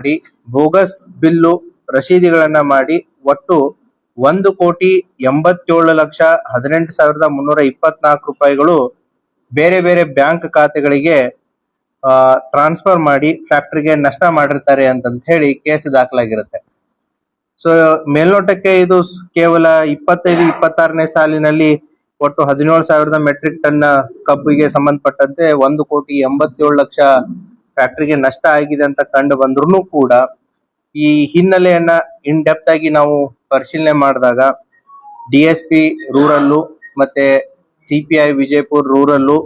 ಮಾಡಿ bogus bill ರಶೀದಿಗಳನ್ನ ಮಾಡಿ ಒಟ್ಟು 1,87,18,324 ರೂಪಾಯಿಗಳು ಬೇರೆ ಬೇರೆ ಬ್ಯಾಂಕ್ ಖಾತೆಗಳಿಗೆ ಟ್ರಾನ್ಸ್ಫರ್ ಮಾಡಿ ಫ್ಯಾಕ್ಟರಿಗೆ ನಷ್ಟ ಮಾಡಿರ್ತಾರೆ ಅಂತ ಹೇಳಿ ಕೇಸ್ ದಾಖಲಾಗಿರುತ್ತೆ. ಸೊ ಮೇಲ್ನೋಟಕ್ಕೆ ಇದು ಕೇವಲ 25-26ನೇ ಸಾಲಿನಲ್ಲಿ ಒಟ್ಟು 17,000 ಮೆಟ್ರಿಕ್ ಟನ್ ಕಬ್ಬಿಗೆ ಸಂಬಂಧಪಟ್ಟಂತೆ 1,87,00,000 ಫ್ಯಾಕ್ಟರಿಗೆ ನಷ್ಟ ಆಗಿದೆ ಅಂತ ಕಂಡು ಬಂದ್ರು ಕೂಡ ಈ ಹಿನ್ನೆಲೆಯನ್ನ ಇನ್ ಡೆಪ್ತ್ ಆಗಿ ನಾವು ಪರಿಶೀಲನೆ ಮಾಡಿದಾಗ DSP ರೂರಲ್ಲು ಮತ್ತೆ CPI ವಿಜಯಪುರ್ ರೂರಲ್ಲು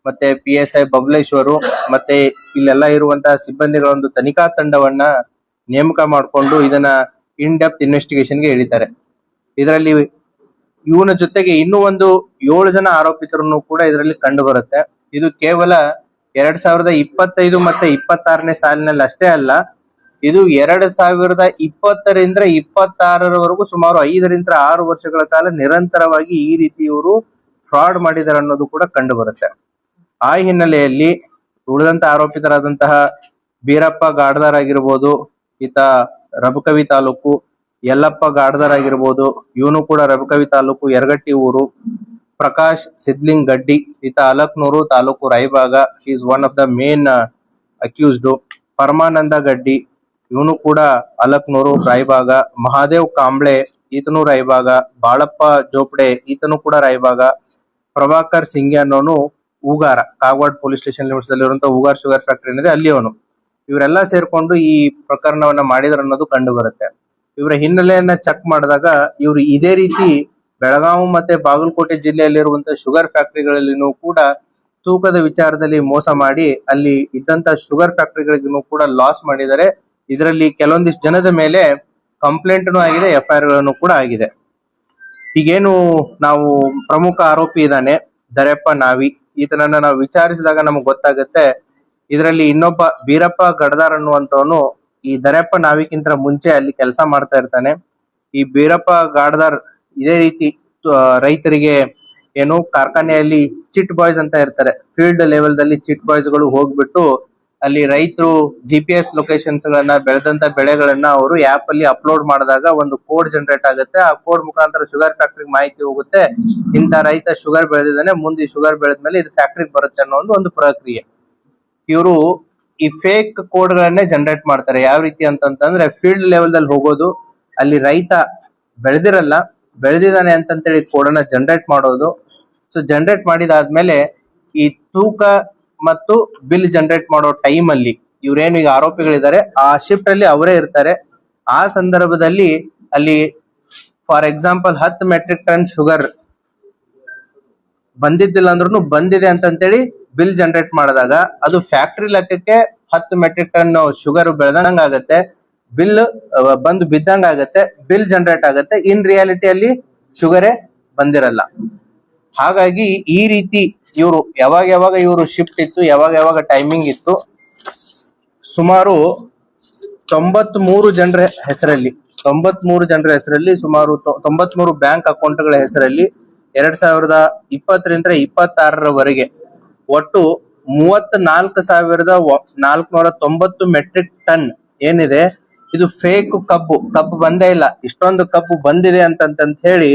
ಮತ್ತೆ PSI ಬಬಲೇಶ್ವರು ಮತ್ತೆ ಇಲ್ಲೆಲ್ಲ ಇರುವಂತಹ ಸಿಬ್ಬಂದಿಗಳ ಒಂದು ತನಿಖಾ ತಂಡವನ್ನ ನೇಮಕ ಮಾಡಿಕೊಂಡು ಇದನ್ನ ಇನ್ ಡೆಪ್ತ್ ಇನ್ವೆಸ್ಟಿಗೇಷನ್ಗೆ ಇಳಿತಾರೆ. ಇದರಲ್ಲಿ ಇವನ ಜೊತೆಗೆ ಇನ್ನೂ ಒಂದು 7 ಜನ ಆರೋಪಿತರನ್ನು ಕೂಡ ಇದರಲ್ಲಿ ಕಂಡು ಬರುತ್ತೆ. ಇದು ಕೇವಲ 2025 ಮತ್ತೆ 26ನೇ ಸಾಲಿನಲ್ಲಿ ಅಷ್ಟೇ ಅಲ್ಲ, ಇದು 2020ರಿಂದ 26ರವರೆಗೂ ಸುಮಾರು 5ರಿಂದ 6 ವರ್ಷಗಳ ಕಾಲ ನಿರಂತರವಾಗಿ ಈ ರೀತಿ ಇವರು ಫ್ರಾಡ್ ಮಾಡಿದ್ದಾರೆ ಅನ್ನೋದು ಕೂಡ ಕಂಡು ಬರುತ್ತೆ. ಆ ಹಿನ್ನೆಲೆಯಲ್ಲಿ ಉಳಿದಂತ ಆರೋಪಿತರಾದಂತಹ ಬೀರಪ್ಪ ಗಾಡ್ದಾರ್ ಆಗಿರ್ಬೋದು, ಈತ ರಬಕವಿ ತಾಲೂಕು, ಯಲ್ಲಪ್ಪ ಗಾಡ್ದಾರ್ ಆಗಿರ್ಬೋದು, ಇವನು ಕೂಡ ರಬಕವಿ ತಾಲೂಕು ಯರಗಟ್ಟಿ ಊರು, ಪ್ರಕಾಶ್ ಸಿದ್ಲಿಂಗ್ ಗಡ್ಡಿ, ಈತ Alaknur taluk Raybag, is one of the main accused. Paramananda Gaddi, ಇವನು ಕೂಡ ಅಲಕ್ನೂರು ರಾಯಬಾಗ, ಮಹಾದೇವ್ ಕಾಂಬ್ಳೆ, ಈತನು ರಾಯಬಾಗ, ಬಾಳಪ್ಪ ಜೋಪಡೆ, ಈತನು ಕೂಡ ರಾಯಬಾಗ, ಪ್ರಭಾಕರ್ ಸಿಂಗ್ ಅನ್ನೋನು Hugar, Kagwad police station limits ಅಲ್ಲಿ ಇರುವಂತಹ ಹೂಗಾರ್ ಶುಗರ್ ಫ್ಯಾಕ್ಟರಿ ಏನಿದೆ ಅಲ್ಲಿ ಅವನು. ಇವರೆಲ್ಲ ಸೇರ್ಕೊಂಡು ಈ ಪ್ರಕರಣವನ್ನ ಮಾಡಿದ್ರ ಅನ್ನೋದು ಕಂಡು ಬರುತ್ತೆ. ಇವರ ಹಿನ್ನೆಲೆಯನ್ನ ಚೆಕ್ ಮಾಡಿದಾಗ ಇವರು ಇದೇ ರೀತಿ ಬೆಳಗಾವಿ ಮತ್ತೆ ಬಾಗಲಕೋಟೆ ಜಿಲ್ಲೆಯಲ್ಲಿರುವಂತಹ ಶುಗರ್ ಫ್ಯಾಕ್ಟರಿಗಳಲ್ಲಿನೂ ಕೂಡ ತೂಕದ ವಿಚಾರದಲ್ಲಿ ಮೋಸ ಮಾಡಿ ಅಲ್ಲಿ ಇದ್ದಂತ ಶುಗರ್ ಫ್ಯಾಕ್ಟರಿಗಳಿಗೂ ಕೂಡ ಲಾಸ್ ಮಾಡಿದ್ದಾರೆ. ಇದರಲ್ಲಿ ಕೆಲವೊಂದಿಷ್ಟು ಜನದ ಮೇಲೆ ಕಂಪ್ಲೇಂಟ್ನು ಆಗಿದೆ, FIR ಗಳನ್ನು ಕೂಡ ಆಗಿದೆ. ಈಗೇನು ನಾವು ಪ್ರಮುಖ ಆರೋಪಿ ಇದ್ದಾನೆ ದರೆಪ್ಪ ನಾವಿ, ಈತನನ್ನ ನಾವು ವಿಚಾರಿಸಿದಾಗ ನಮಗ್ ಗೊತ್ತಾಗುತ್ತೆ ಇದರಲ್ಲಿ ಇನ್ನೊಬ್ಬ ಬೀರಪ್ಪ ಗಡದಾರ್ ಅನ್ನುವಂತವನು ಈ ದರೆಪ್ಪ ನಾವಿಕ್ಕಿಂತ ಮುಂಚೆ ಅಲ್ಲಿ ಕೆಲಸ ಮಾಡ್ತಾ ಇರ್ತಾನೆ. ಈ ಬೀರಪ್ಪ ಗಾಡ್ದಾರ್ ಇದೇ ರೀತಿ ರೈತರಿಗೆ ಏನು ಕಾರ್ಖಾನೆಯಲ್ಲಿ ಚಿಟ್ ಬಾಯ್ಸ್ ಅಂತ ಇರ್ತಾರೆ, ಫೀಲ್ಡ್ ಲೆವೆಲ್ ದಲ್ಲಿ ಚಿಟ್ ಬಾಯ್ಸ್ ಗಳು ಹೋಗ್ಬಿಟ್ಟು ಅಲ್ಲಿ ರೈತರು GPS ಲೊಕೇಶನ್ಸ್ ಗಳನ್ನ ಬೆಳೆದಂತ ಬೆಳೆಗಳನ್ನ ಅವರು ಆಪ್ ಅಲ್ಲಿ ಅಪ್ಲೋಡ್ ಮಾಡಿದಾಗ ಒಂದು ಕೋಡ್ ಜನರೇಟ್ ಆಗುತ್ತೆ. ಆ ಕೋಡ್ ಮುಖಾಂತರ ಶುಗರ್ ಫ್ಯಾಕ್ಟರಿ ಮಾಹಿತಿ ಹೋಗುತ್ತೆ, ಇಂತ ರೈತ ಶುಗರ್ ಬೆಳೆದಿದ್ದಾನೆ, ಮುಂದೆ ಶುಗರ್ ಬೆಳೆದ್ಮೇಲೆ ಇದು ಫ್ಯಾಕ್ಟರಿ ಬರುತ್ತೆ ಅನ್ನೋ ಒಂದು ಪ್ರಕ್ರಿಯೆ. ಇವರು ಈ ಫೇಕ್ ಕೋಡ್ ಗಳನ್ನೇ ಜನರೇಟ್ ಮಾಡ್ತಾರೆ. ಯಾವ ರೀತಿ ಅಂತಂದ್ರೆ ಫೀಲ್ಡ್ ಲೆವೆಲ್ ದಲ್ಲಿ ಹೋಗೋದು, ಅಲ್ಲಿ ರೈತ ಬೆಳೆದಿರಲ್ಲ, ಬೆಳೆದಿದ್ದಾನೆ ಅಂತಂತೇಳಿ ಕೋಡ್ ಅನ್ನ ಜನರೇಟ್ ಮಾಡೋದು. ಸೊ ಜನರೇಟ್ ಮಾಡಿದಾದ್ಮೇಲೆ ಈ ತೂಕ ಮತ್ತು ಬಿಲ್ ಜನರೇಟ್ ಮಾಡೋ ಟೈಮ್ ಅಲ್ಲಿ ಇವ್ರೇನು ಈಗ ಆರೋಪಿಗಳಿದ್ದಾರೆ ಆ ಶಿಫ್ಟ್ ಅಲ್ಲಿ ಅವರೇ ಇರ್ತಾರೆ. ಆ ಸಂದರ್ಭದಲ್ಲಿ ಅಲ್ಲಿ for example 10 metric ton sugar ಬಂದಿದ್ದಿಲ್ಲ ಅಂದ್ರೂ ಬಂದಿದೆ ಅಂತಂತೇಳಿ ಬಿಲ್ ಜನರೇಟ್ ಮಾಡಿದಾಗ ಅದು ಫ್ಯಾಕ್ಟರಿ ಲೆಕ್ಕಕ್ಕೆ 10 ಮೆಟ್ರಿಕ್ ಟನ್ ಶುಗರ್ ಬೆಳೆದಂಗ ಆಗತ್ತೆ, ಬಿಲ್ ಬಂದು ಬಿದ್ದಂಗ ಆಗತ್ತೆ, ಬಿಲ್ ಜನರೇಟ್ ಆಗತ್ತೆ. ಇನ್ ರಿಯಾಲಿಟಿ ಅಲ್ಲಿ ಶುಗರೇ ಬಂದಿರಲ್ಲ. ಹಾಗಾಗಿ ಈ ರೀತಿ ಇವರು ಯಾವಾಗ ಇವರು ಶಿಫ್ಟ್ ಇತ್ತು, ಯಾವಾಗ ಟೈಮಿಂಗ್ ಇತ್ತು, ಸುಮಾರು 93 ಜನರ ಹೆಸರಲ್ಲಿ ಸುಮಾರು 93 ಬ್ಯಾಂಕ್ ಅಕೌಂಟ್ಗಳ ಹೆಸರಲ್ಲಿ 2020ರಿಂದ 26ರವರೆಗೆ ಒಟ್ಟು 34,490 ಮೆಟ್ರಿಕ್ ಟನ್ ಏನಿದೆ ಇದು ಫೇಕ್ ಕಬ್ಬು ಬಂದೇ ಇಲ್ಲ. ಇಷ್ಟೊಂದು ಕಬ್ಬು ಬಂದಿದೆ ಅಂತ ಹೇಳಿ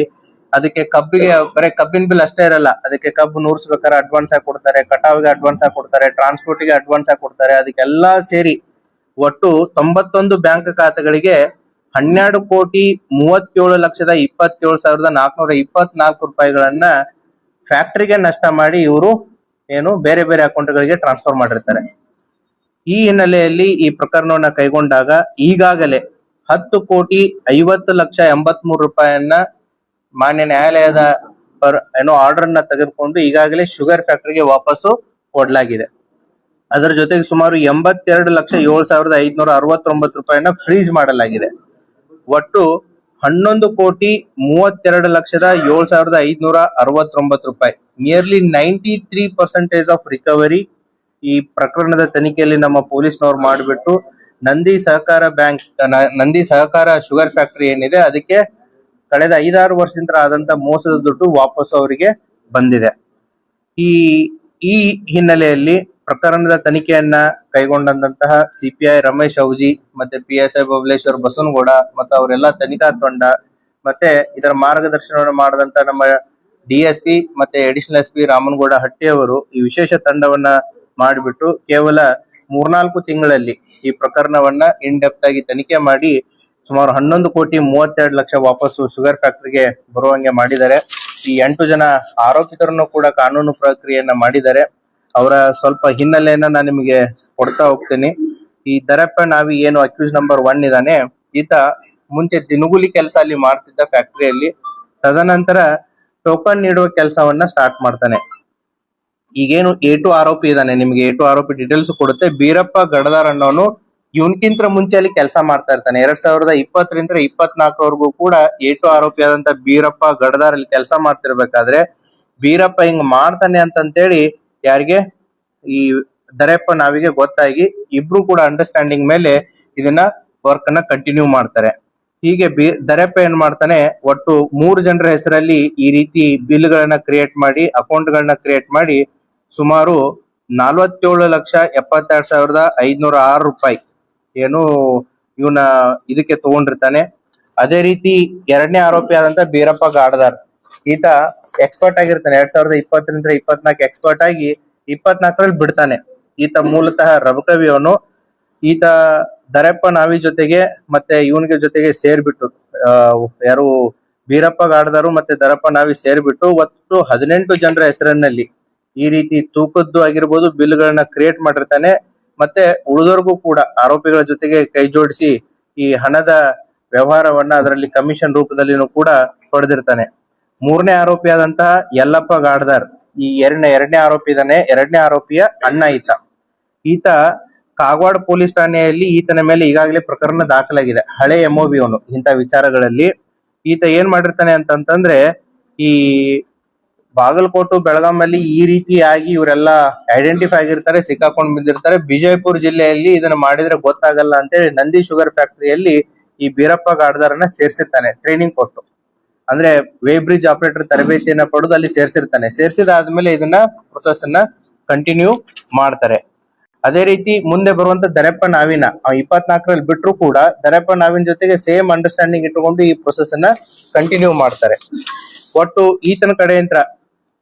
ಅದಕ್ಕೆ ಕಬ್ಬಿಗೆ ಬರೀ ಕಬ್ಬಿನ ಬಿಲ್ ಅಷ್ಟೇ ಇರಲ್ಲ, ಅದಕ್ಕೆ ಕಬ್ಬು ನೂರ್ಸ್ಬೇಕಾದ್ರೆ ಅಡ್ವಾನ್ಸ್ ಆಗಿ ಕೊಡ್ತಾರೆ, ಕಟಾವಿಗೆ ಅಡ್ವಾನ್ಸ್ ಆಗಿ ಕೊಡ್ತಾರೆ, ಟ್ರಾನ್ಸ್ಪೋರ್ಟ್ ಗೆ ಅಡ್ವಾನ್ಸ್ ಆಗಿ ಕೊಡ್ತಾರೆ. ಅದಕ್ಕೆಲ್ಲಾ ಸೇರಿ ಒಟ್ಟು 91 ಬ್ಯಾಂಕ್ ಖಾತೆಗಳಿಗೆ 12,37,27,424 ರೂಪಾಯಿಗಳನ್ನ ಫ್ಯಾಕ್ಟರಿಗೆ ನಷ್ಟ ಮಾಡಿ ಇವರು ಏನು ಬೇರೆ ಬೇರೆ ಅಕೌಂಟ್ಗಳಿಗೆ ಟ್ರಾನ್ಸ್ಫರ್ ಮಾಡಿರ್ತಾರೆ. ಈ ಹಿನ್ನೆಲೆಯಲ್ಲಿ ಈ ಪ್ರಕರಣವನ್ನ ಕೈಗೊಂಡಾಗ ಈಗಾಗಲೇ 10,50,83,000 ರೂಪಾಯಿಯನ್ನ ಮಾನ್ಯ ನ್ಯಾಯಾಲಯದ ಆರ್ಡರ್ ನ ತೆಗೆದುಕೊಂಡು ಈಗಾಗಲೇ ಶುಗರ್ ಫ್ಯಾಕ್ಟರಿಗೆ ವಾಪಸ್ಸು ಕೊಡ್ಲಾಗಿದೆ. ಅದರ ಜೊತೆಗೆ ಸುಮಾರು 82,07,569 ರೂಪಾಯಿನ ಫ್ರೀಸ್ ಮಾಡಲಾಗಿದೆ. ಒಟ್ಟು 11,32,07,569 ರೂಪಾಯಿ, ನಿಯರ್ಲಿ 93% ಆಫ್ ರಿಕವರಿ ಈ ಪ್ರಕರಣದ ತನಿಖೆಯಲ್ಲಿ ನಮ್ಮ ಪೊಲೀಸ್ನವ್ರು ಮಾಡಿಬಿಟ್ಟು ನಂದಿ ಸಹಕಾರ ಶುಗರ್ ಫ್ಯಾಕ್ಟರಿ ಏನಿದೆ ಅದಕ್ಕೆ ಕಳೆದ 5-6 ವರ್ಷದಿಂದ ಆದಂತ ಮೋಸದ ದುಡ್ಡು ವಾಪಸ್ ಅವರಿಗೆ ಬಂದಿದೆ. ಈ ಹಿನ್ನೆಲೆಯಲ್ಲಿ ಪ್ರಕರಣದ ತನಿಖೆಯನ್ನ ಕೈಗೊಂಡಂತಹ ಸಿಪಿಐ ರಮೇಶ್ ಔಜಿ ಮತ್ತೆ PSI ಬಬಲೇಶ್ವರ್ ಬಸವನಗೌಡ ಮತ್ತು ಅವರೆಲ್ಲ ತನಿಖಾ ತಂಡ ಮತ್ತೆ ಇದರ ಮಾರ್ಗದರ್ಶನವನ್ನು ಮಾಡಿದಂತ ನಮ್ಮ DSP ಮತ್ತೆ ಅಡಿಷನಲ್ SP ರಾಮನಗೌಡ ಹಟ್ಟಿ ಅವರು ಈ ವಿಶೇಷ ತಂಡವನ್ನ ಮಾಡಿಬಿಟ್ಟು ಕೇವಲ 3-4 ತಿಂಗಳಲ್ಲಿ ಈ ಪ್ರಕರಣವನ್ನ ಇನ್ ಡೆಪ್ತ್ ಆಗಿ ತನಿಖೆ ಮಾಡಿ ಸುಮಾರು 11,32,00,000 ವಾಪಸ್ಸು ಶುಗರ್ ಫ್ಯಾಕ್ಟರಿಗೆ ಬರುವಂಗೆ ಮಾಡಿದ್ದಾರೆ. ಈ 8 ಜನ ಆರೋಪಿತರನ್ನು ಕೂಡ ಕಾನೂನು ಪ್ರಕ್ರಿಯೆಯನ್ನ ಮಾಡಿದ್ದಾರೆ. ಅವರ ಸ್ವಲ್ಪ ಹಿನ್ನೆಲೆಯನ್ನ ನಾನು ನಿಮಗೆ ಕೊಡ್ತಾ ಹೋಗ್ತೀನಿ. ಈ ದರಪ್ಪ ನಾವಿ ಏನು ಅಕ್ಯೂಸ್ ನಂಬರ್ 1 ಇದಾನೆ, ಈತ ಮುಂಚೆ ದಿನಗೂಲಿ ಕೆಲಸ ಅಲ್ಲಿ ಮಾಡ್ತಿದ್ದ ಫ್ಯಾಕ್ಟರಿಯಲ್ಲಿ. ತದನಂತರ ಟೋಕನ್ ನೀಡುವ ಕೆಲಸವನ್ನ ಸ್ಟಾರ್ಟ್ ಮಾಡ್ತಾನೆ. ಈಗೇನು A2 ಆರೋಪಿ ಇದಾನೆ, ನಿಮ್ಗೆ A2 ಆರೋಪಿ ಡೀಟೇಲ್ಸ್ ಕೊಡುತ್ತೆ. ಬೀರಪ್ಪ ಗಡದಾರ್ ಅನ್ನೋನು ಇವನ್ಕಿಂತ ಮುಂಚೆ ಅಲ್ಲಿ ಕೆಲಸ ಮಾಡ್ತಾ ಇರ್ತಾನೆ. 2020ರಿಂದ 2024ವರೆಗೂ ಕೂಡ A2 ಆರೋಪಿ ಆದಂತ ಬೀರಪ್ಪ ಗಡದಾರ್ ಅಲ್ಲಿ ಕೆಲಸ ಮಾಡ್ತಿರ್ಬೇಕಾದ್ರೆ ಬೀರಪ್ಪ ಹಿಂಗ್ ಮಾಡ್ತಾನೆ ಅಂತೇಳಿ ಯಾರಿಗೆ ಈ ದರಪ್ಪ ನಾವಿಗೆ ಗೊತ್ತಾಗಿ ಇಬ್ರು ಕೂಡ ಅಂಡರ್ಸ್ಟ್ಯಾಂಡಿಂಗ್ ಮೇಲೆ ಇದನ್ನ ವರ್ಕ್ ಅನ್ನ ಕಂಟಿನ್ಯೂ ಮಾಡ್ತಾರೆ. ಹೀಗೆ ದರಪ್ಪ ಏನ್ ಮಾಡ್ತಾನೆ, ಒಟ್ಟು 3 ಜನರ ಹೆಸರಲ್ಲಿ ಈ ರೀತಿ ಬಿಲ್ ಗಳನ್ನ ಕ್ರಿಯೇಟ್ ಮಾಡಿ ಅಕೌಂಟ್ ಗಳನ್ನ ಕ್ರಿಯೇಟ್ ಮಾಡಿ ಸುಮಾರು 47,72,506 ರೂಪಾಯಿ ಏನು ಇವನ ಇದಕ್ಕೆ ತಗೊಂಡಿರ್ತಾನೆ. ಅದೇ ರೀತಿ ಎರಡನೇ ಆರೋಪಿ ಆದಂತ ಬೀರಪ್ಪ ಗಾಡದಾರ್, ಈತ ಎಕ್ಸ್ಪರ್ಟ್ ಆಗಿರ್ತಾನೆ. 2020ರಿಂದ 2024 ಎಕ್ಸ್ಪರ್ಟ್ ಆಗಿ 2024ರಲ್ಲಿ ಬಿಡ್ತಾನೆ. ಈತ ಮೂಲತಃ ರಬಕವಿ ಅವನು. ಈತ ದರಪ್ಪ ನಾವಿ ಜೊತೆಗೆ ಮತ್ತೆ ಇವನಿಗೆ ಜೊತೆಗೆ ಸೇರ್ಬಿಟ್ಟು ಯಾರು ಬೀರಪ್ಪ ಗಾಡದಾರು ಮತ್ತೆ ದರಪ್ಪ ನಾವಿ ಸೇರ್ಬಿಟ್ಟು ಒಟ್ಟು 18 ಜನರ ಹೆಸರಿನಲ್ಲಿ ಈ ರೀತಿ ತೂಕದ್ದು ಆಗಿರ್ಬೋದು ಬಿಲ್ ಗಳನ್ನ ಕ್ರಿಯೇಟ್ ಮಾಡಿರ್ತಾನೆ. ಮತ್ತೆ ಉಳಿದವ್ರಿಗೂ ಕೂಡ ಆರೋಪಿಗಳ ಜೊತೆಗೆ ಕೈ ಜೋಡಿಸಿ ಈ ಹಣದ ವ್ಯವಹಾರವನ್ನ ಅದರಲ್ಲಿ ಕಮಿಷನ್ ರೂಪದಲ್ಲಿನೂ ಕೂಡ ಪಡೆದಿರ್ತಾನೆ. 3ನೇ ಆರೋಪಿ ಆದಂತಹ ಯಲ್ಲಪ್ಪ ಗಾಡದಾರ್, ಈ ಎರಡನೇ ಆರೋಪಿ ಇದಾನೆ. 2ನೇ ಆರೋಪಿಯ ಅಣ್ಣ ಈತ ಕಾಗವಾಡ ಪೊಲೀಸ್ ಠಾಣೆಯಲ್ಲಿ ಈತನ ಮೇಲೆ ಈಗಾಗಲೇ ಪ್ರಕರಣ ದಾಖಲಾಗಿದೆ. ಹಳೆ MOB ಅವನು ಇಂಥ ವಿಚಾರಗಳಲ್ಲಿ. ಈತ ಏನ್ ಮಾಡಿರ್ತಾನೆ ಅಂತಂದ್ರೆ, ಈ ಬಾಗಲಕೋಟು ಬೆಳಗಾಮಲ್ಲಿ ಈ ರೀತಿಯಾಗಿ ಇವರೆಲ್ಲ ಐಡೆಂಟಿಫೈ ಆಗಿರ್ತಾರೆ, ಸಿಕ್ಕಾಕೊಂಡ್ ಬಿದ್ದಿರ್ತಾರೆ. ಬಿಜಯಪುರ ಜಿಲ್ಲೆಯಲ್ಲಿ ಇದನ್ನ ಮಾಡಿದ್ರೆ ಗೊತ್ತಾಗಲ್ಲ ಅಂತೇಳಿ ನಂದಿ ಶುಗರ್ ಫ್ಯಾಕ್ಟರಿಯಲ್ಲಿ ಈ ಬೀರಪ್ಪ ಗಾಡದಾರನ್ನ ಸೇರ್ಸಿರ್ತಾನೆ ಟ್ರೈನಿಂಗ್ ಕೊಟ್ಟು. ಅಂದ್ರೆ ವೇ ಬ್ರಿಡ್ಜ್ ಆಪರೇಟರ್ ತರಬೇತಿಯನ್ನ ಪಡೆದು ಅಲ್ಲಿ ಸೇರ್ಸಿರ್ತಾನೆ. ಸೇರ್ಸಿದಾದ್ಮೇಲೆ ಇದನ್ನ ಪ್ರೊಸೆಸ್ ಅನ್ನ ಕಂಟಿನ್ಯೂ ಮಾಡ್ತಾರೆ. ಅದೇ ರೀತಿ ಮುಂದೆ ಬರುವಂತ ದರಪ್ಪ ನಾವಿನ 2024ರಲ್ಲಿ ಬಿಟ್ರು ಕೂಡ ದರಪ್ಪ ನಾವಿನ ಜೊತೆಗೆ ಸೇಮ್ ಅಂಡರ್ಸ್ಟ್ಯಾಂಡಿಂಗ್ ಇಟ್ಟುಕೊಂಡು ಈ ಪ್ರೊಸೆಸ್ ಅನ್ನ ಕಂಟಿನ್ಯೂ ಮಾಡ್ತಾರೆ. ಒಟ್ಟು ಈತನ ಕಡೆಯಿಂದ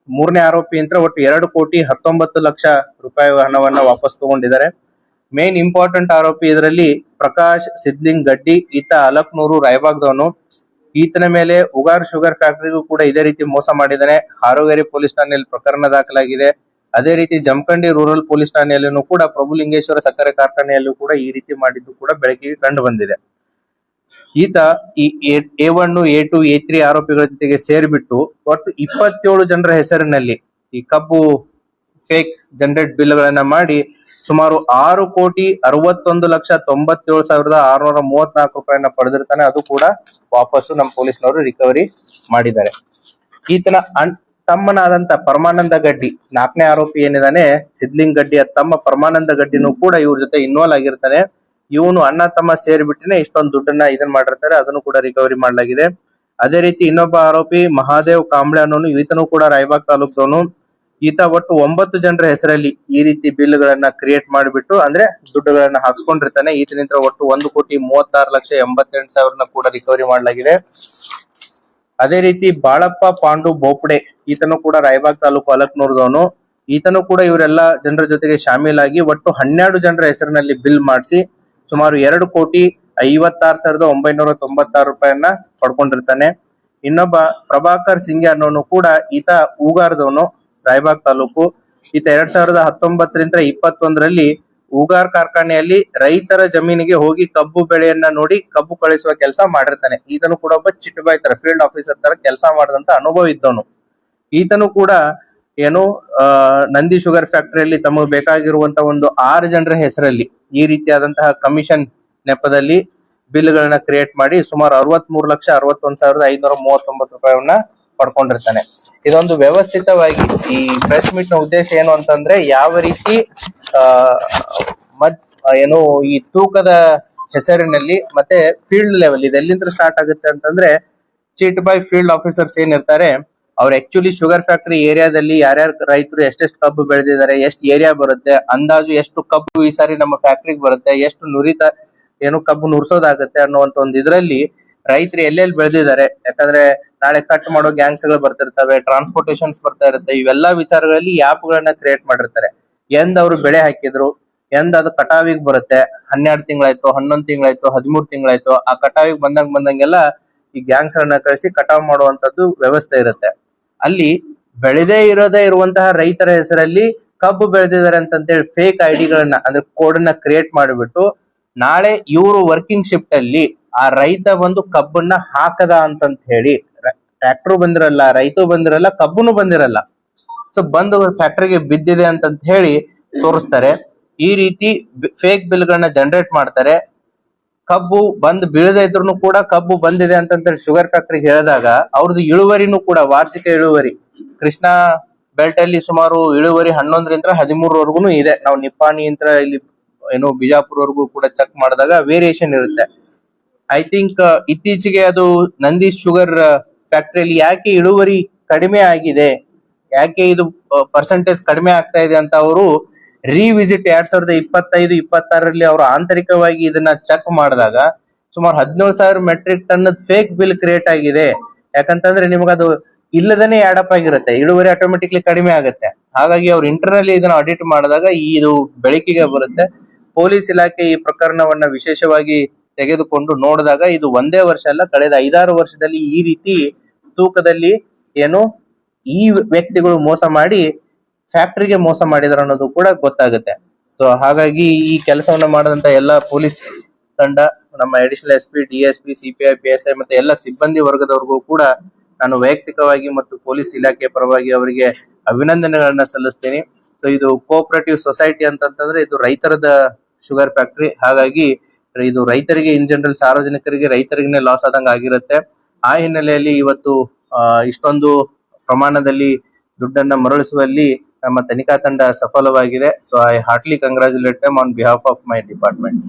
3ನೇ ಆರೋಪಿ ಅಂತ ಒಟ್ಟು 2,19,00,000 ರೂಪಾಯಿ ಹಣವನ್ನ ವಾಪಸ್ ತಗೊಂಡಿದ್ದಾರೆ. ಮೇನ್ ಇಂಪಾರ್ಟೆಂಟ್ ಆರೋಪಿ ಇದರಲ್ಲಿ ಪ್ರಕಾಶ್ ಸಿದ್ಲಿಂಗ್ ಗಡ್ಡಿ, ಈತ ಅಲಕ್ನೂರು ರಾಯಬಾಗ್ದವನು. ಈತನ ಮೇಲೆ ಉಗಾರ್ ಶುಗರ್ ಫ್ಯಾಕ್ಟರಿಗೂ ಕೂಡ ಇದೇ ರೀತಿ ಮೋಸ ಮಾಡಿದ್ದಾನೆ. ಹಾರೋಗೇರಿ ಪೊಲೀಸ್ ಠಾಣೆಯಲ್ಲಿ ಪ್ರಕರಣ ದಾಖಲಾಗಿದೆ. ಅದೇ ರೀತಿ ಜಮಖಂಡಿ ರೂರಲ್ ಪೊಲೀಸ್ ಠಾಣೆಯಲ್ಲೂ ಕೂಡ ಪ್ರಭುಲಿಂಗೇಶ್ವರ ಸಕ್ಕರೆ ಕಾರ್ಖಾನೆಯಲ್ಲೂ ಕೂಡ ಈ ರೀತಿ ಮಾಡಿದ್ದು ಕೂಡ ಬೆಳಕಿಗೆ ಕಂಡು ಬಂದಿದೆ. ಈತ ಈ A1, A2, A3 ಆರೋಪಿಗಳ ಜೊತೆಗೆ ಸೇರ್ಬಿಟ್ಟು ಒಟ್ಟು 27 ಜನರ ಹೆಸರಿನಲ್ಲಿ ಈ ಕಬ್ಬು ಫೇಕ್ ಜನರೇಟ್ ಬಿಲ್ ಗಳನ್ನ ಮಾಡಿ ಸುಮಾರು 6,61,97,634 ರೂಪಾಯಿಯನ್ನ ಪಡೆದಿರ್ತಾನೆ. ಅದು ಕೂಡ ವಾಪಸ್ಸು ನಮ್ಮ ಪೊಲೀಸ್ನವರು ರಿಕವರಿ ಮಾಡಿದ್ದಾರೆ. ಈತನ ತಮ್ಮನಾದಂತ ಪರಮಾನಂದ ಗಡ್ಡಿ, 4ನೇ ಆರೋಪಿ ಏನಿದಾನೆ ಸಿದ್ಲಿಂಗ್ ಗಡ್ಡಿಯ ತಮ್ಮ ಪರಮಾನಂದ ಗಡ್ಡಿನೂ ಕೂಡ ಇವ್ರ ಜೊತೆ ಇನ್ವಾಲ್ವ್ ಆಗಿರ್ತಾನೆ. ಇವನು ಅಣ್ಣ ತಮ್ಮ ಸೇರ್ಬಿಟ್ಟಿನೇ ಇಷ್ಟೊಂದು ದುಡ್ಡನ್ನ ಇದನ್ ಮಾಡಿರ್ತಾರೆ. ಅದನ್ನು ಕೂಡ ರಿಕವರಿ ಮಾಡಲಾಗಿದೆ. ಅದೇ ರೀತಿ ಇನ್ನೊಬ್ಬ ಆರೋಪಿ ಮಹಾದೇವ್ ಕಾಂಬ್ಳೆ ಅನ್ನೋನು, ಈತನು ಕೂಡ ರಾಯಬಾಗ್ ತಾಲೂಕ್ದವನು. ಈತ ಒಟ್ಟು 9 ಜನರ ಹೆಸರಲ್ಲಿ ಈ ರೀತಿ ಬಿಲ್ ಗಳನ್ನ ಕ್ರಿಯೇಟ್ ಮಾಡಿಬಿಟ್ಟು ಅಂದ್ರೆ ದುಡ್ಡುಗಳನ್ನ ಹಾಕ್ಸ್ಕೊಂಡಿರ್ತಾನೆ. ಈತನಿಂದ ಒಟ್ಟು 1,36,88,000 ಕೂಡ ರಿಕವರಿ ಮಾಡಲಾಗಿದೆ. ಅದೇ ರೀತಿ ಬಾಳಪ್ಪ ಪಾಂಡು ಬೋಪಡೆ, ಈತನು ಕೂಡ ರಾಯಬಾಗ್ ತಾಲೂಕು ಅಲಕ್ನೂರ್ದವನು. ಈತನು ಕೂಡ ಇವರೆಲ್ಲ ಜನರ ಜೊತೆಗೆ ಶಾಮೀಲಾಗಿ ಒಟ್ಟು 12 ಜನರ ಹೆಸರಿನಲ್ಲಿ ಬಿಲ್ ಮಾಡಿಸಿ ಸುಮಾರು 2,56,996 ರೂಪಾಯಿಯನ್ನ ಪಡ್ಕೊಂಡಿರ್ತಾನೆ. ಇನ್ನೊಬ್ಬ ಪ್ರಭಾಕರ್ ಸಿಂಗ್ಯ ಅನ್ನೋನು ಕೂಡ ಈತ ಊಗಾರ್ದವನು, ರಾಯಬಾಗ್ ತಾಲೂಕು. ಈತ 2019ರಿಂದ 21ರಲ್ಲಿ ಊಗಾರ್ ಕಾರ್ಖಾನೆಯಲ್ಲಿ ರೈತರ ಜಮೀನಿಗೆ ಹೋಗಿ ಕಬ್ಬು ಬೆಳೆಯನ್ನ ನೋಡಿ ಕಬ್ಬು ಕಳಿಸುವ ಕೆಲಸ ಮಾಡಿರ್ತಾನೆ. ಈತನು ಕೂಡ ಒಬ್ಬ ಚಿಟ್ಟಬಾಯ್ ತರ ಫೀಲ್ಡ್ ಆಫೀಸರ್ ತರ ಕೆಲಸ ಮಾಡಿದಂತ ಅನುಭವ ಇದ್ದವನು. ಈತನು ಕೂಡ ಏನು ನಂದಿ ಶುಗರ್ ಫ್ಯಾಕ್ಟರಿಯಲ್ಲಿ ತಮಗೆ ಬೇಕಾಗಿರುವಂತ ಒಂದು 6 ಜನರ ಹೆಸರಲ್ಲಿ ಈ ರೀತಿಯಾದಂತಹ ಕಮಿಷನ್ ನೆಪದಲ್ಲಿ ಬಿಲ್ ಗಳನ್ನ ಕ್ರಿಯೇಟ್ ಮಾಡಿ ಸುಮಾರು 63,61,539 ರೂಪಾಯಿಯನ್ನ ಪಡ್ಕೊಂಡಿರ್ತಾನೆ. ಇದೊಂದು ವ್ಯವಸ್ಥಿತವಾಗಿ ಈ ಪ್ರೆಸ್ ಮೀಟ್ ನ ಉದ್ದೇಶ ಏನು ಅಂತಂದ್ರೆ ಯಾವ ರೀತಿ ಏನು ಈ ತೂಕದ ಹೆಸರಿನಲ್ಲಿ ಮತ್ತೆ ಫೀಲ್ಡ್ ಲೆವೆಲ್ ಇದೆಲ್ಲಿಂದ ಸ್ಟಾರ್ಟ್ ಆಗುತ್ತೆ ಅಂತಂದ್ರೆ ಚೀಟ್ ಬೈ ಫೀಲ್ಡ್ ಆಫೀಸರ್ಸ್ ಏನಿರ್ತಾರೆ ಅವ್ರು ಆಕ್ಚುಲಿ ಶುಗರ್ ಫ್ಯಾಕ್ಟರಿ ಏರಿಯಾದಲ್ಲಿ ಯಾರ್ಯಾರು ರೈತರು ಎಷ್ಟೆಷ್ಟು ಕಬ್ಬು ಬೆಳೆದಿದ್ದಾರೆ, ಎಷ್ಟು ಏರಿಯಾ ಬರುತ್ತೆ, ಅಂದಾಜು ಎಷ್ಟು ಕಬ್ಬು ಈ ಸಾರಿ ನಮ್ಮ ಫ್ಯಾಕ್ಟ್ರಿಗೆ ಬರುತ್ತೆ, ಎಷ್ಟು ಏನು ಕಬ್ಬು ನುರ್ಸೋದಾಗತ್ತೆ ಅನ್ನುವಂತ ಒಂದು ಇದ್ರಲ್ಲಿ ರೈತರು ಎಲ್ಲೆಲ್ಲಿ ಬೆಳೆದಿದ್ದಾರೆ. ಯಾಕಂದ್ರೆ ನಾಳೆ ಕಟ್ ಮಾಡೋ ಗ್ಯಾಂಗ್ಸ್ ಗಳು ಬರ್ತಿರ್ತವೆ, ಟ್ರಾನ್ಸ್ಪೋರ್ಟೇಶನ್ಸ್ ಬರ್ತಾ ಇರುತ್ತೆ. ಇವೆಲ್ಲಾ ವಿಚಾರಗಳಲ್ಲಿ ಆಪ್ ಗಳನ್ನ ಕ್ರಿಯೇಟ್ ಮಾಡಿರ್ತಾರೆ. ಎಂದ್ ಅವ್ರು ಬೆಳೆ ಹಾಕಿದ್ರು, ಎಂದ್ ಅದು ಕಟಾವಿಗೆ ಬರುತ್ತೆ, 12 ತಿಂಗಳಾಯ್ತು, 11 ತಿಂಗಳಾಯ್ತು, 13 ತಿಂಗಳಾಯ್ತು, ಆ ಕಟಾವಿಗೆ ಬಂದಂಗೆಲ್ಲ ಈ ಗ್ಯಾಂಗ್ಸ್ ಗಳನ್ನ ಕಳಿಸಿ ಕಟಾವ್ ಮಾಡುವಂತದ್ದು ವ್ಯವಸ್ಥೆ ಇರುತ್ತೆ. ಅಲ್ಲಿ ಬೆಳೆದೇ ಇರುವಂತಹ ರೈತರ ಹೆಸರಲ್ಲಿ ಕಬ್ಬು ಬೆಳೆದಿದ್ದಾರೆ ಅಂತೇಳಿ ಫೇಕ್ ಐಡಿಗಳನ್ನ ಅಂದ್ರೆ ಕೋಡ್ ನ ಕ್ರಿಯೇಟ್ ಮಾಡಿಬಿಟ್ಟು ನಾಳೆ ಇವರು ವರ್ಕಿಂಗ್ ಶಿಫ್ಟ್ ಅಲ್ಲಿ ಆ ರೈತ ಬಂದು ಕಬ್ಬನ್ನ ಹಾಕದ ಅಂತಂತ ಹೇಳಿ ಟ್ರ್ಯಾಕ್ಟರ್ ಬಂದಿರಲ್ಲ, ರೈತ ಬಂದಿರಲ್ಲ, ಕಬ್ಬುನು ಬಂದಿರಲ್ಲ, ಸೊ ಬಂದು ಫ್ಯಾಕ್ಟರಿಗೆ ಬಿದ್ದಿದೆ ಅಂತಂತ ಹೇಳಿ ತೋರಿಸ್ತಾರೆ. ಈ ರೀತಿ ಫೇಕ್ ಬಿಲ್ ಗಳನ್ನ ಜನರೇಟ್ ಮಾಡ್ತಾರೆ. ಕಬ್ಬು ಬಂದ್ ಬೀಳದೇ ಇದ್ರು ಕೂಡ ಕಬ್ಬು ಬಂದಿದೆ ಅಂತಂತೇಳಿ ಶುಗರ್ ಫ್ಯಾಕ್ಟರಿಗೆ ಹೇಳಿದಾಗ ಅವ್ರದ್ದು ಇಳುವರಿನೂ ಕೂಡ ವಾರ್ಷಿಕ ಇಳುವರಿ ಕೃಷ್ಣಾ ಬೆಲ್ಟ್ ಅಲ್ಲಿ ಸುಮಾರು ಇಳುವರಿ 11ರಿಂದ 13ವರೆಗೂ ಇದೆ. ನಾವು ನಿಪ್ಪಾಣಿ ಅಂತ ಇಲ್ಲಿ ಏನು ಬಿಜಾಪುರವರೆಗೂ ಕೂಡ ಚೆಕ್ ಮಾಡಿದಾಗ ವೇರಿಯೇಷನ್ ಇರುತ್ತೆ. ಐ ಥಿಂಕ್ ಇತ್ತೀಚೆಗೆ ಅದು ನಂದೀಶ್ ಶುಗರ್ ಫ್ಯಾಕ್ಟರಿಯಲ್ಲಿ ಯಾಕೆ ಇಳುವರಿ ಕಡಿಮೆ ಆಗಿದೆ, ಯಾಕೆ ಇದು ಪರ್ಸೆಂಟೇಜ್ ಕಡಿಮೆ ಆಗ್ತಾ ಇದೆ ಅಂತ ಅವರು ರಿವಿಸಿಟ್ 2025-26ರಲ್ಲಿ ಅವರು ಆಂತರಿಕವಾಗಿ ಇದನ್ನ ಚೆಕ್ ಮಾಡಿದಾಗ ಸುಮಾರು 17,000 metric ton fake bill create ಆಗಿದೆ. ಯಾಕಂತಂದ್ರೆ ನಿಮ್ಗದು ಇಲ್ಲದೇನೆ ಆಡಪ್ ಆಗಿರುತ್ತೆ, ಇಳುವರಿ ಆಟೋಮೆಟಿಕ್ಲಿ ಕಡಿಮೆ ಆಗುತ್ತೆ. ಹಾಗಾಗಿ ಅವ್ರು ಇಂಟರ್ನಲಿ ಇದನ್ನ ಆಡಿಟ್ ಮಾಡಿದಾಗ ಇದು ಬೆಳಕಿಗೆ ಬರುತ್ತೆ. ಪೊಲೀಸ್ ಇಲಾಖೆ ಈ ಪ್ರಕರಣವನ್ನ ವಿಶೇಷವಾಗಿ ತೆಗೆದುಕೊಂಡು ನೋಡಿದಾಗ ಇದು ಒಂದೇ ವರ್ಷ ಅಲ್ಲ, ಕಳೆದ 5-6 ವರ್ಷದಲ್ಲಿ ಈ ರೀತಿ ತೂಕದಲ್ಲಿ ಏನು ಈ ವ್ಯಕ್ತಿಗಳು ಮೋಸ ಮಾಡಿ ಫ್ಯಾಕ್ಟರಿಗೆ ಮೋಸ ಮಾಡಿದಾರೆ ಅನ್ನೋದು ಕೂಡ ಗೊತ್ತಾಗುತ್ತೆ. ಸೊ ಹಾಗಾಗಿ ಈ ಕೆಲಸವನ್ನ ಮಾಡಿದಂತ ಎಲ್ಲ ಪೊಲೀಸ್ ತಂಡ, ನಮ್ಮ additional SP, DSP, CPI, PSI ಮತ್ತೆ ಎಲ್ಲ ಸಿಬ್ಬಂದಿ ವರ್ಗದವರಿಗೂ ಕೂಡ ನಾನು ವೈಯಕ್ತಿಕವಾಗಿ ಮತ್ತು ಪೊಲೀಸ್ ಇಲಾಖೆ ಪರವಾಗಿ ಅವರಿಗೆ ಅಭಿನಂದನೆಗಳನ್ನ ಸಲ್ಲಿಸ್ತೀನಿ. ಸೊ ಇದು ಕೋಆಪರೇಟಿವ್ ಸೊಸೈಟಿ ಅಂತಂದ್ರೆ ಇದು ರೈತರದ ಶುಗರ್ ಫ್ಯಾಕ್ಟರಿ. ಹಾಗಾಗಿ ಇದು ರೈತರಿಗೆ ಇನ್ ಜನರಲ್ ಸಾರ್ವಜನಿಕರಿಗೆ ರೈತರಿಗೆ ಲಾಸ್ ಆದಂಗ ಆಗಿರುತ್ತೆ. ಆ ಹಿನ್ನೆಲೆಯಲ್ಲಿ ಇವತ್ತು ಇಷ್ಟೊಂದು ಪ್ರಮಾಣದಲ್ಲಿ ದುಡ್ಡನ್ನ ಮರಳಿಸುವಲ್ಲಿ ನಮ್ಮ ತನಿಖಾ ತಂಡ ಸಫಲವಾಗಿದೆ. So I heartly congratulate them on behalf of my department.